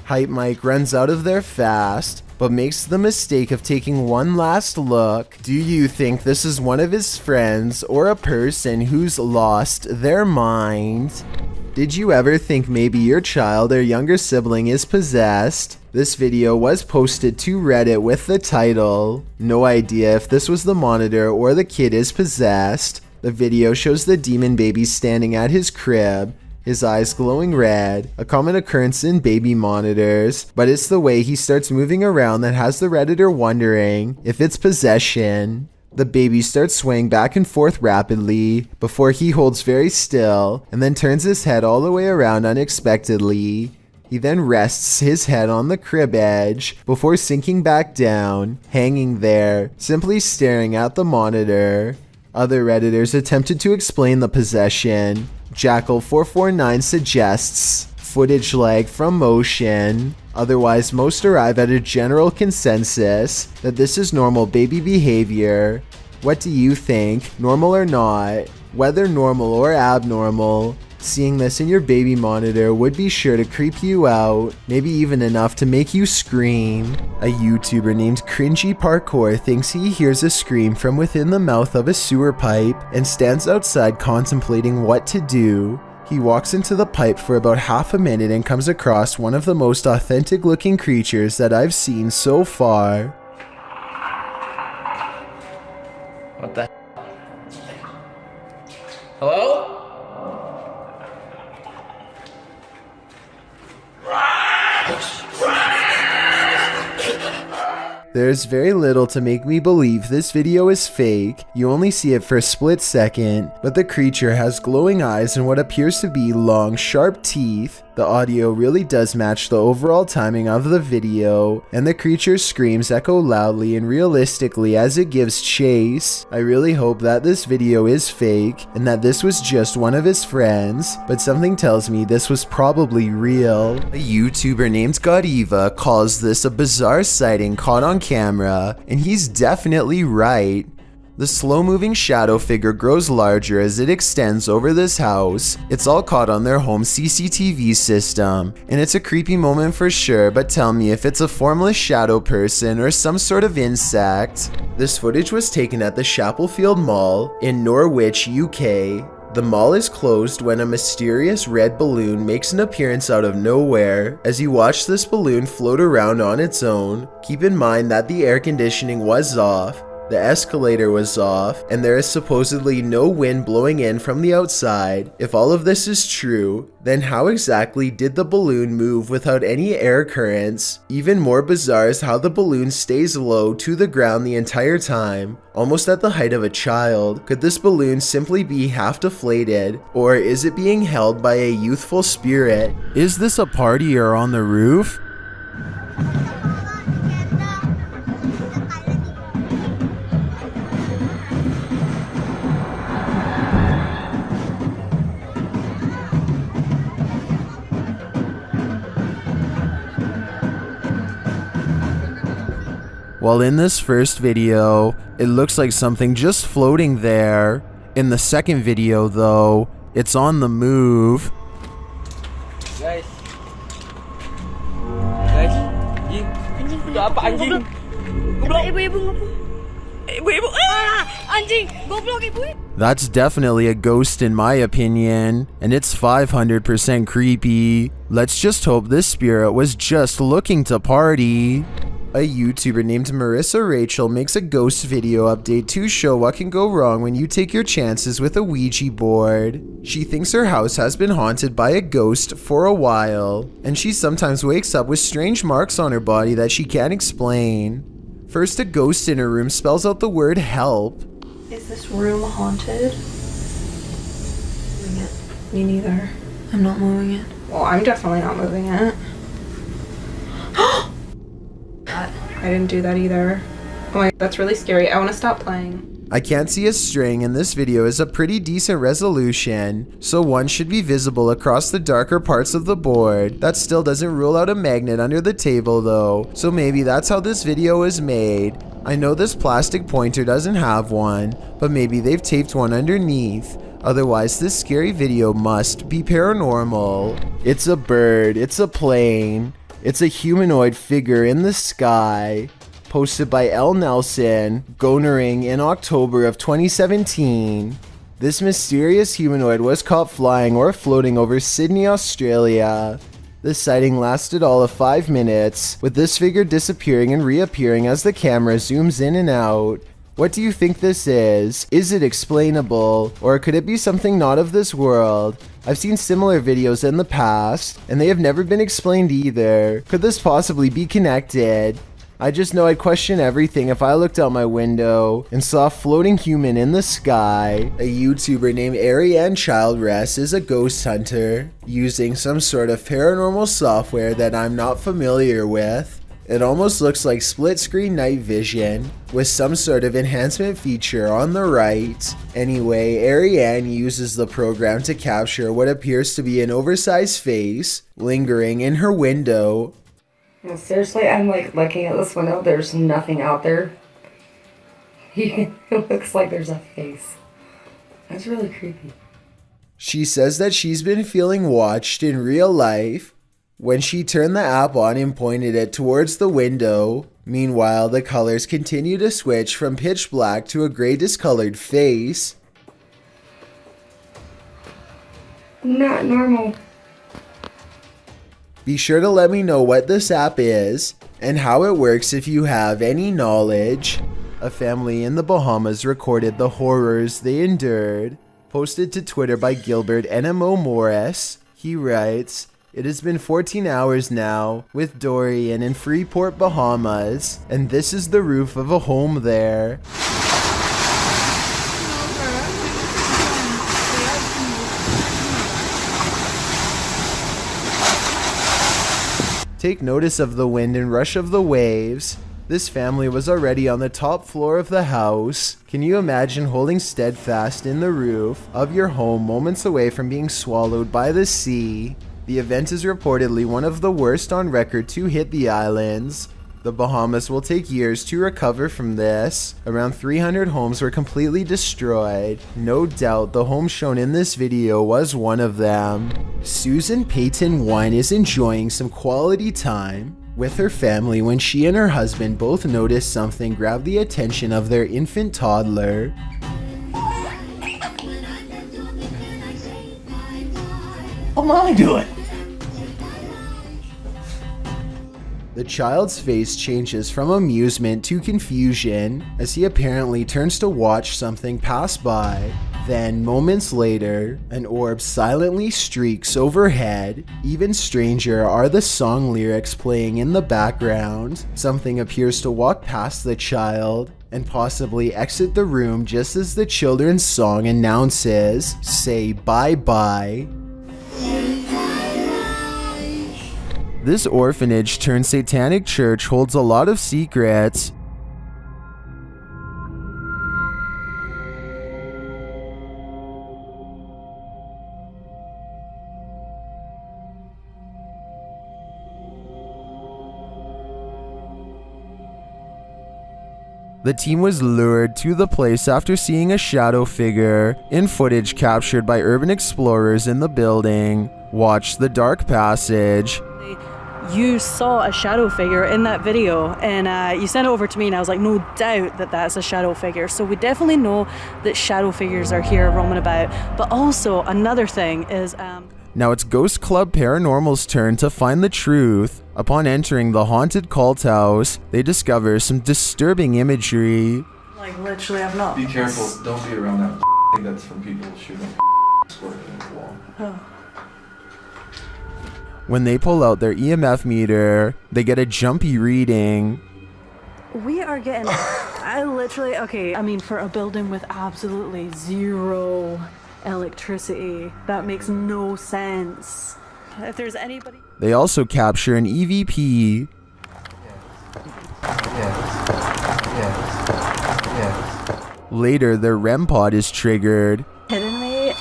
Hype Mike runs out of there fast, but makes the mistake of taking one last look. Do you think this is one of his friends or a person who's lost their mind? Did you ever think maybe your child or younger sibling is possessed? This video was posted to Reddit with the title, "No idea if this was the monitor or the kid is possessed." The video shows the demon baby standing at his crib, his eyes glowing red, a common occurrence in baby monitors, but it's the way he starts moving around that has the Redditor wondering if it's possession. The baby starts swaying back and forth rapidly before he holds very still and then turns his head all the way around unexpectedly. He then rests his head on the crib edge before sinking back down, hanging there, simply staring at the monitor. Other Redditors attempted to explain the possession. Jackal449 suggests footage lag from motion. Otherwise, most arrive at a general consensus that this is normal baby behavior. What do you think, normal or not? Whether normal or abnormal, seeing this in your baby monitor would be sure to creep you out, maybe even enough to make you scream. A YouTuber named Cringy Parkour thinks he hears a scream from within the mouth of a sewer pipe and stands outside contemplating what to do. He walks into the pipe for about half a minute and comes across one of the most authentic looking creatures that I've seen so far. What the? Hello? There's very little to make me believe this video is fake. You only see it for a split second, but the creature has glowing eyes and what appears to be long, sharp teeth. The audio really does match the overall timing of the video, and the creature's screams echo loudly and realistically as it gives chase. I really hope that this video is fake, and that this was just one of his friends, but something tells me this was probably real. A YouTuber named Godiva calls this a bizarre sighting caught on camera, and he's definitely right. The slow-moving shadow figure grows larger as it extends over this house. It's all caught on their home CCTV system, and it's a creepy moment for sure, but tell me if it's a formless shadow person or some sort of insect. This footage was taken at the Chapelfield Mall in Norwich, UK. The mall is closed when a mysterious red balloon makes an appearance out of nowhere. As you watch this balloon float around on its own, keep in mind that the air conditioning was off, the escalator was off, and there is supposedly no wind blowing in from the outside. If all of this is true, then how exactly did the balloon move without any air currents? Even more bizarre is how the balloon stays low to the ground the entire time, almost at the height of a child. Could this balloon simply be half deflated, or is it being held by a youthful spirit? Is this a party or on the roof? While in this first video, it looks like something just floating there. In the second video though, it's on the move. Guys. Guys. Anjing. Itu apa anjing? Goblok. Ibu. Ah! Anjing. Goblok ibu. That's definitely a ghost in my opinion, and it's 500% creepy. Let's just hope this spirit was just looking to party. A YouTuber named Marissa Rachel makes a ghost video update to show what can go wrong when you take your chances with a Ouija board. She thinks her house has been haunted by a ghost for a while, and she sometimes wakes up with strange marks on her body that she can't explain. First, a ghost in her room spells out the word help. Is this room haunted? Moving it. Me neither. I'm not moving it. Well, I'm definitely not moving it. I didn't do that either. Oh my, that's really scary. I want to stop playing. I can't see a string and this video is a pretty decent resolution, so one should be visible across the darker parts of the board. That still doesn't rule out a magnet under the table though, so maybe that's how this video is made. I know this plastic pointer doesn't have one, but maybe they've taped one underneath. Otherwise, this scary video must be paranormal. It's a bird, it's a plane, it's a humanoid figure in the sky. Posted by L. Nelson, Gonering in October of 2017. This mysterious humanoid was caught flying or floating over Sydney, Australia. The sighting lasted all of 5 minutes, with this figure disappearing and reappearing as the camera zooms in and out. What do you think this is? Is it explainable, or could it be something not of this world? I've seen similar videos in the past, and they have never been explained either. Could this possibly be connected? I just know I'd question everything if I looked out my window and saw a floating human in the sky. A YouTuber named Ariane Childress is a ghost hunter using some sort of paranormal software that I'm not familiar with. It almost looks like split screen night vision with some sort of enhancement feature on the right. Anyway, Ariane uses the program to capture what appears to be an oversized face lingering in her window. Seriously, I'm like looking at this window, there's nothing out there. It looks like there's a face. That's really creepy. She says that she's been feeling watched in real life when she turned the app on and pointed it towards the window. Meanwhile, the colors continue to switch from pitch black to a gray discolored face. Not normal. Be sure to let me know what this app is and how it works if you have any knowledge. A family in the Bahamas recorded the horrors they endured. Posted to Twitter by Gilbert NMO Morris. He writes, "It has been 14 hours now with Dorian in Freeport, Bahamas, and this is the roof of a home there. Take notice of the wind and rush of the waves. This family was already on the top floor of the house. Can you imagine holding steadfast in the roof of your home moments away from being swallowed by the sea? The event is reportedly one of the worst on record to hit the islands. The Bahamas will take years to recover from this. Around 300 homes were completely destroyed. No doubt the home shown in this video was one of them." Susan Payton Wine is enjoying some quality time with her family when she and her husband both noticed something grab the attention of their infant toddler. What am I doing? The child's face changes from amusement to confusion as he apparently turns to watch something pass by. Then, moments later, an orb silently streaks overhead. Even stranger are the song lyrics playing in the background. Something appears to walk past the child and possibly exit the room just as the children's song announces, "Say bye-bye." This orphanage turned satanic church holds a lot of secrets. The team was lured to the place after seeing a shadow figure in footage captured by urban explorers in the building. Watch the dark passage. You saw a shadow figure in that video, and you sent it over to me, and I was like, no doubt that that's a shadow figure. So we definitely know that shadow figures are here roaming about. But also another thing is now it's Ghost Club Paranormal's turn to find the truth. Upon entering the haunted cult house, they discover some disturbing imagery. Like literally, I've not. Be careful, don't be around that thing that's from people shooting squirting in the wall. Oh. When they pull out their EMF meter, they get a jumpy reading. We are getting, I mean, for a building with absolutely zero electricity, that makes no sense. If there's anybody... They also capture an EVP. Later, their REM pod is triggered. Kidding me?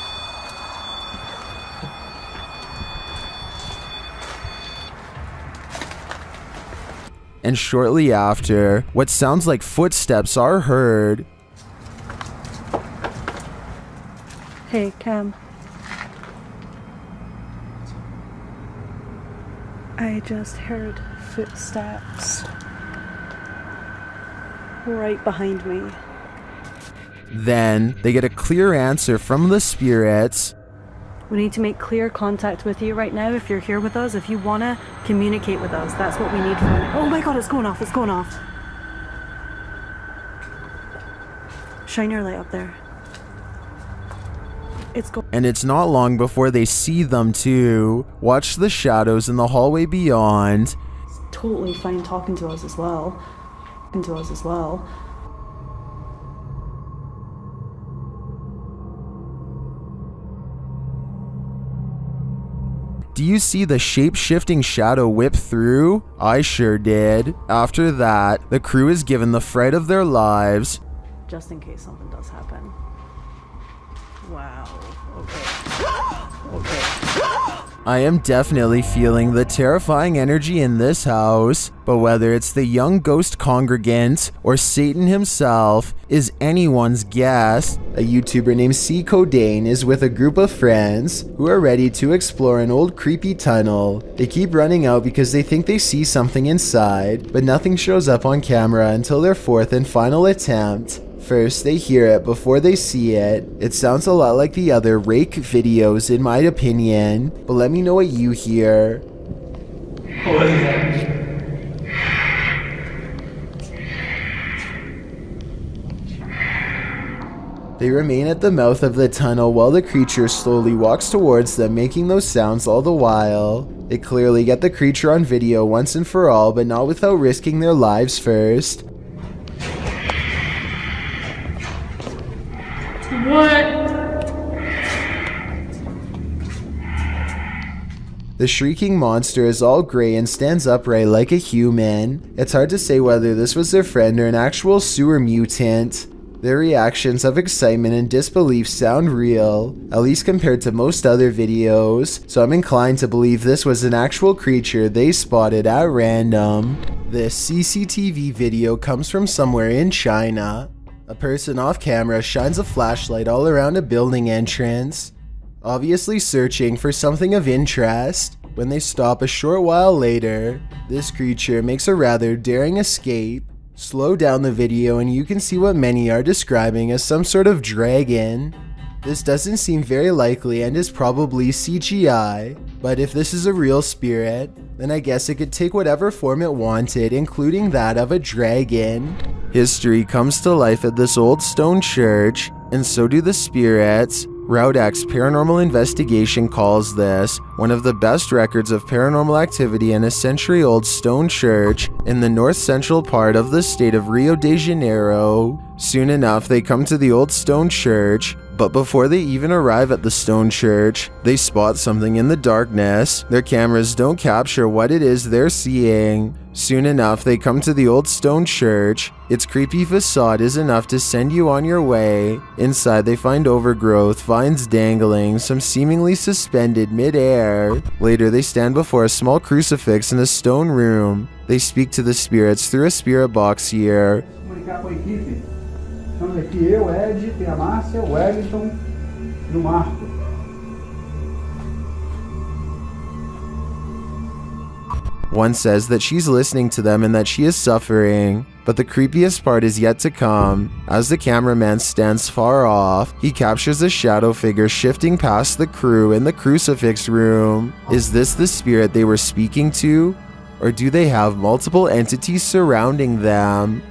And shortly after, what sounds like footsteps are heard. Hey, Cam. I just heard footsteps right behind me. Then, they get a clear answer from the spirits. We need to make clear contact with you right now if you're here with us. If you want to communicate with us, that's what we need from you. Oh my god, it's going off, it's going off. Shine your light up there. And it's not long before they see them too. Watch the shadows in the hallway beyond. It's totally fine talking to us as well. Do you see the shape-shifting shadow whip through? I sure did. After that, the crew is given the fright of their lives. Just in case something does happen. Wow. Okay. I am definitely feeling the terrifying energy in this house, but whether it's the young ghost congregant or Satan himself is anyone's guess. A YouTuber named C. Codain is with a group of friends who are ready to explore an old creepy tunnel. They keep running out because they think they see something inside, but nothing shows up on camera until their fourth and final attempt. First, they hear it before they see it. It sounds a lot like the other rake videos in my opinion, but let me know what you hear. What is that? They remain at the mouth of the tunnel while the creature slowly walks towards them, making those sounds all the while. They clearly get the creature on video once and for all, but not without risking their lives first. What? The shrieking monster is all gray and stands upright like a human. It's hard to say whether this was their friend or an actual sewer mutant. Their reactions of excitement and disbelief sound real, at least compared to most other videos, so I'm inclined to believe this was an actual creature they spotted at random. This CCTV video comes from somewhere in China. A person off camera shines a flashlight all around a building entrance, obviously searching for something of interest. When they stop a short while later, this creature makes a rather daring escape. Slow down the video and you can see what many are describing as some sort of dragon. This doesn't seem very likely and is probably CGI, but if this is a real spirit, then I guess it could take whatever form it wanted, including that of a dragon. History comes to life at this old stone church, and so do the spirits. Route X Paranormal Investigation calls this one of the best records of paranormal activity in a century-old stone church in the north-central part of the state of Rio de Janeiro. Soon enough, they come to the old stone church, but before they even arrive at the stone church, they spot something in the darkness. Their cameras don't capture what it is they're seeing. Soon enough, they come to the old stone church. Its creepy facade is enough to send you on your way. Inside, they find overgrowth, vines dangling, some seemingly suspended mid-air. Later, they stand before a small crucifix in a stone room. They speak to the spirits through a spirit box here. Estamos aqui eu, Ed, tem a Márcia, o Wellington e o Marco. One says that she's listening to them and that she is suffering, but the creepiest part is yet to come. As the cameraman stands far off, he captures a shadow figure shifting past the crew in the crucifix room. Is this the spirit they were speaking to? Or do they have multiple entities surrounding them?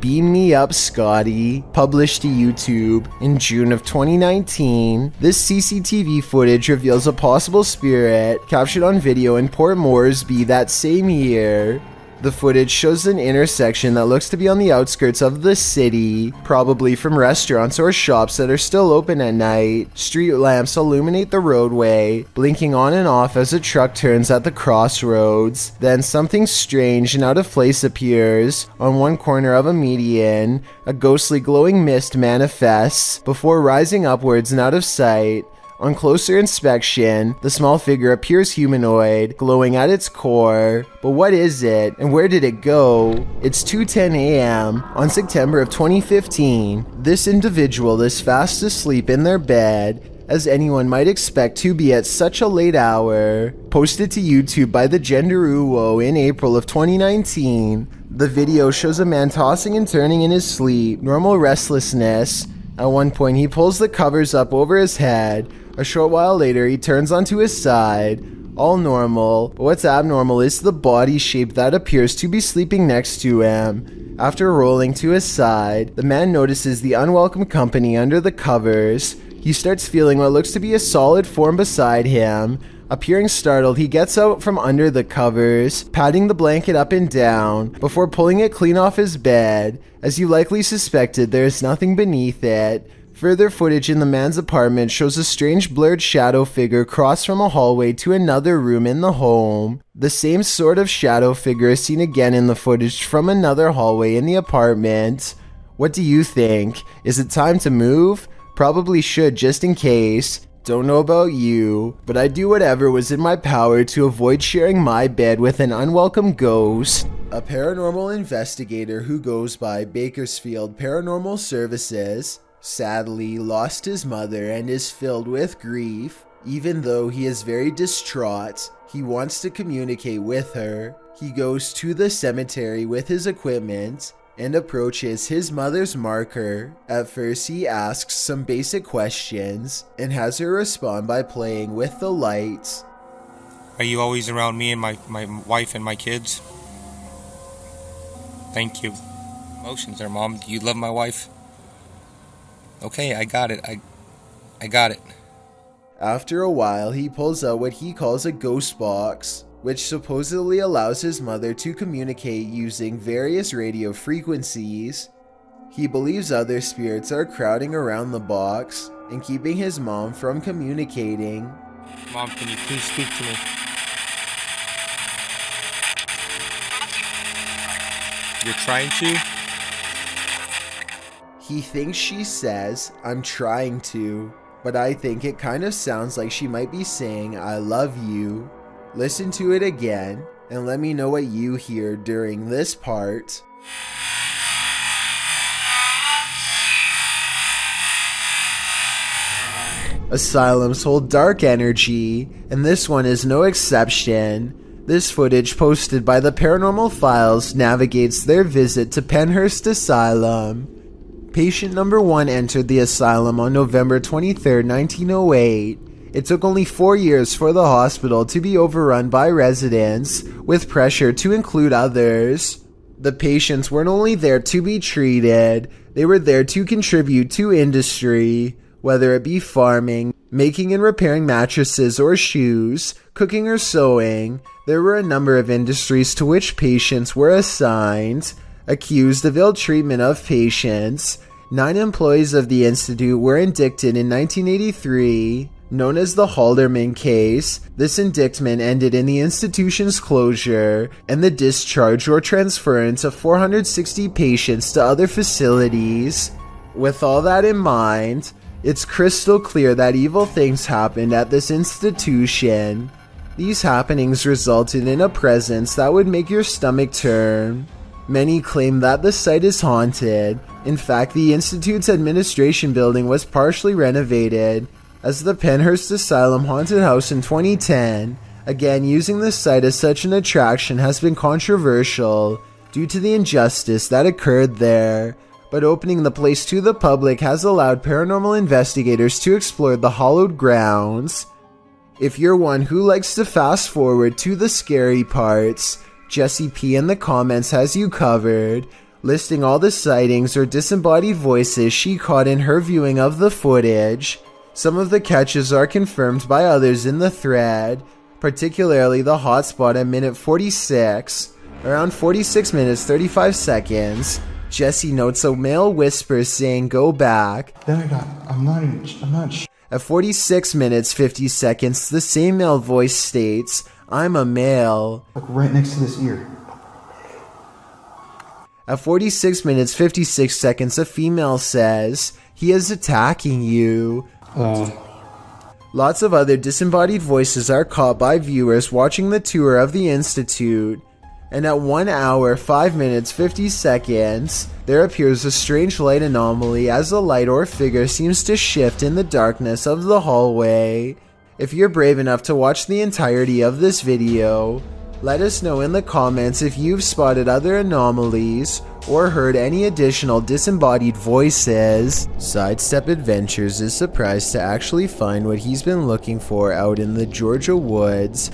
Beam Me Up Scotty, published to YouTube in June of 2019. This CCTV footage reveals a possible spirit captured on video in Port Moresby that same year. The footage shows an intersection that looks to be on the outskirts of the city, probably from restaurants or shops that are still open at night. Street lamps illuminate the roadway, blinking on and off as a truck turns at the crossroads. Then something strange and out of place appears. On one corner of a median, a ghostly glowing mist manifests before rising upwards and out of sight. On closer inspection, the small figure appears humanoid, glowing at its core. But what is it, and where did it go? It's 2:10 a.m. on September of 2015. This individual is fast asleep in their bed, as anyone might expect to be at such a late hour. Posted to YouTube by the Genderuwo in April of 2019. The video shows a man tossing and turning in his sleep, normal restlessness. At one point, he pulls the covers up over his head. A short while later, he turns onto his side. All normal, but what's abnormal is the body shape that appears to be sleeping next to him. After rolling to his side, the man notices the unwelcome company under the covers. He starts feeling what looks to be a solid form beside him. Appearing startled, he gets out from under the covers, patting the blanket up and down, before pulling it clean off his bed. As you likely suspected, there is nothing beneath it. Further footage in the man's apartment shows a strange blurred shadow figure cross from a hallway to another room in the home. The same sort of shadow figure is seen again in the footage from another hallway in the apartment. What do you think? Is it time to move? Probably should, just in case. Don't know about you, but I'd do whatever was in my power to avoid sharing my bed with an unwelcome ghost. A paranormal investigator who goes by Bakersfield Paranormal Services sadly lost his mother and is filled with grief. Even though he is very distraught, he wants to communicate with her. He goes to the cemetery with his equipment and approaches his mother's marker. At first, he asks some basic questions and has her respond by playing with the lights. Are you always around me and my wife and my kids? Thank you. Emotions there, Mom. Do you love my wife? Okay, I got it. I got it. After a while, he pulls out what he calls a ghost box, which supposedly allows his mother to communicate using various radio frequencies. He believes other spirits are crowding around the box and keeping his mom from communicating. Mom, can you please speak to me? You're trying to? He thinks she says, "I'm trying to," but I think it kind of sounds like she might be saying, "I love you." Listen to it again and let me know what you hear during this part. Asylums hold dark energy, and this one is no exception. This footage posted by the Paranormal Files navigates their visit to Pennhurst Asylum. Patient number 1 entered the asylum on November 23, 1908. It took only 4 years for the hospital to be overrun by residents, with pressure to include others. The patients weren't only there to be treated, they were there to contribute to industry, whether it be farming, making and repairing mattresses or shoes, cooking or sewing. There were a number of industries to which patients were assigned. Accused of ill treatment of patients, 9 employees of the institute were indicted in 1983. Known as the Halderman case, this indictment ended in the institution's closure and the discharge or transference of 460 patients to other facilities. With all that in mind, it's crystal clear that evil things happened at this institution. These happenings resulted in a presence that would make your stomach turn. Many claim that the site is haunted. In fact, the institute's administration building was partially renovated as the Pennhurst Asylum Haunted House in 2010. Again, using the site as such an attraction has been controversial due to the injustice that occurred there, but opening the place to the public has allowed paranormal investigators to explore the hallowed grounds. If you're one who likes to fast forward to the scary parts, Jessie P in the comments has you covered, listing all the sightings or disembodied voices she caught in her viewing of the footage. Some of the catches are confirmed by others in the thread, particularly the hotspot at minute 46. Around 46 minutes 35 seconds, Jesse notes a male whisper saying go back. Then I'm not At 46 minutes 50 seconds, the same male voice states, I'm a male. like right next to this ear. At 46 minutes 56 seconds, a female says, he is attacking you. Lots of other disembodied voices are caught by viewers watching the tour of the Institute. And at 1 hour, 5 minutes, 50 seconds, there appears a strange light anomaly as the light or figure seems to shift in the darkness of the hallway. If you're brave enough to watch the entirety of this video, let us know in the comments if you've spotted other anomalies or heard any additional disembodied voices. Sidestep Adventures is surprised to actually find what he's been looking for out in the Georgia woods.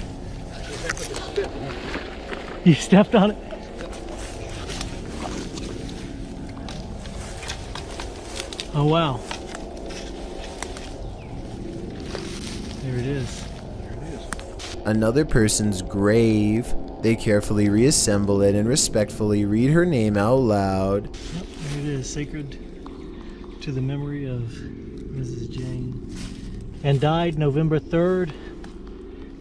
You stepped on it? Oh wow. There it is. Another person's grave. They carefully reassemble it and respectfully read her name out loud. Yep, there it is. Sacred to the memory of Mrs. Jane. And died November 3rd,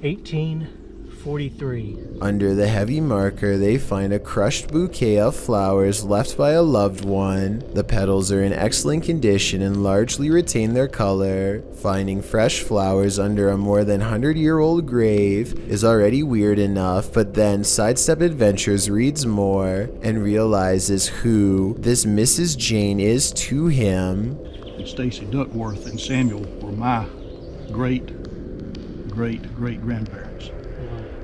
1843. Under the heavy marker, they find a crushed bouquet of flowers left by a loved one. The petals are in excellent condition and largely retain their color. Finding fresh flowers under a more than 100-year-old grave is already weird enough, but then Sidestep Adventures reads more and realizes who this Mrs. Jane is to him. Stacy Duckworth and Samuel were my great-great-great-grandparents.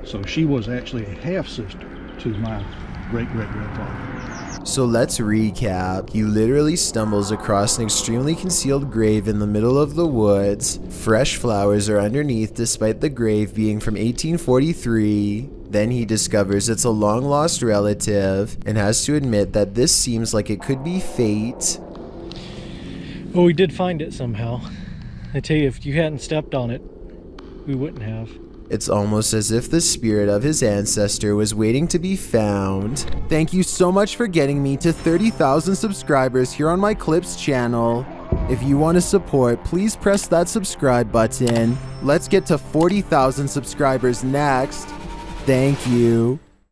So she was actually a half-sister to my great-great-grandfather. So let's recap. He literally stumbles across an extremely concealed grave in the middle of the woods. Fresh flowers are underneath despite the grave being from 1843. Then he discovers it's a long-lost relative and has to admit that this seems like it could be fate. Well, we did find it somehow. I tell you, if you hadn't stepped on it, we wouldn't have. It's almost as if the spirit of his ancestor was waiting to be found. Thank you so much for getting me to 30,000 subscribers here on my Clips channel. If you want to support, please press that subscribe button. Let's get to 40,000 subscribers next. Thank you.